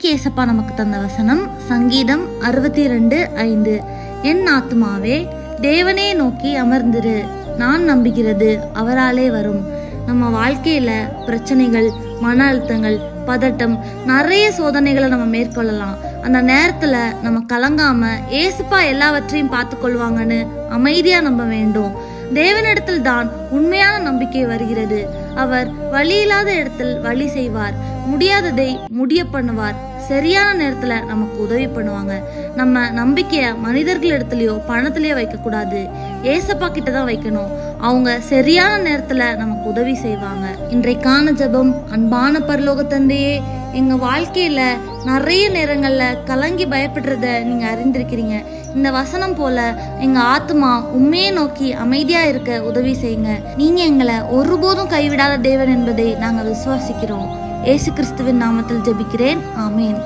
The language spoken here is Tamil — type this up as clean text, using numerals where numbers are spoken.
இன்னைக்கு ஏசப்பா நமக்கு தந்த வசனம் சங்கீதம் 62:5. என் ஆத்துமாவே தேவனே நோக்கி அமர்ந்திரு, நான் நம்புகிறது அவராலே வரும். நம்ம வாழ்க்கையில பிரச்சனைகள், மன அழுத்தங்கள், பதட்டம், நிறைய சோதனைகளை நம்ம மேற்கொள்ளலாம். அந்த நேரத்துல நம்ம கலங்காம ஏசப்பா எல்லாவற்றையும் பார்த்து கொள்வாங்கன்னு அமைதியா நம்ப வேண்டும். தேவனிடத்தில் தான் உண்மையான நம்பிக்கை வருகிறது. அவர் வழி இல்லாத இடத்தில் வழி செய்வார், முடியாததை முடிய பண்ணுவார், சரியான நேரத்துல நமக்கு உதவி பண்ணுவாங்க. நம்ம நம்பிக்கைய மனிதர்கள் இடத்துலயோ பணத்திலயோ வைக்க கூடாது, ஏசப்பா கிட்ட தான் வைக்கணும். அவங்க சரியான நேரத்துல நமக்கு உதவி செய்வாங்க. இன்றைக்கான ஜெபம்: அன்பான பரலோக தந்தையே, எங்க வாழ்க்கையில நிறைய நேரங்கள்ல கலங்கி பயப்படுறத நீங்க அறிந்திருக்கிறீங்க. இந்த வசனம் போல எங்க ஆத்மா உண்மையை நோக்கி அமைதியா இருக்க உதவி செய்யுங்க. நீங்க எங்களை ஒருபோதும் கைவிடாத தேவன் என்பதை நாங்க விசுவாசிக்கிறோம். இயேசு கிறிஸ்துவின் நாமத்தில் ஜெபிக்கிறேன். ஆமேன்.